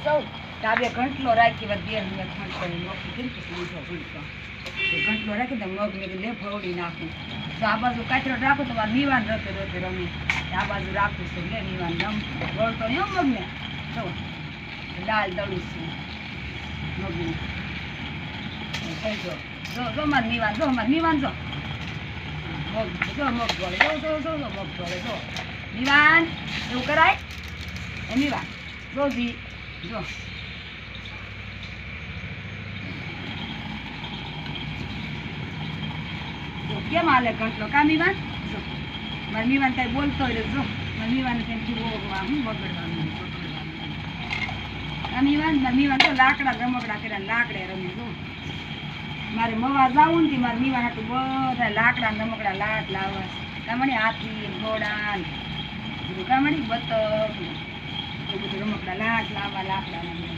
સૌ તાબે ઘંટલો રાખી વાત દેર મેં ઘંટલો નોકી કેમ કે લીધો ભૂલતો ઘંટલો રાખી તો મગ મેં લે ફોડી નાખું તો આ બાજુ કાચરો રાખો તો મારે નીવાન રતે રતે રમી આ બાજુ રાખું છું લે નીવાન રમ વળતો નહીં મગને જો દાળ દળું છું મગને થઈ જો મારે નીવાન જો મગ જો મગ ગોળે જો મગ ગોળે જો નીવાન એવું કરાય એ નીવાન રોજી જો કેમ હાલે ઘંટલો કા મીવાન જો મારા મીવાન કઈ બોલતો હોય જો મારા મીવાન કેમ હું બગડવાનું કા મીવાન મારા મીવાન તો લાકડા રમકડા કર્યા લાકડે રમી જો મારે મવા જાવું ને મારા મીવાન હતું બધા લાકડા રમકડા લાટ લાવવા કામણી હાથી ઘોડા બધું કામણી બતક એ બધું રમકડા લાટ લાવવા લાકડા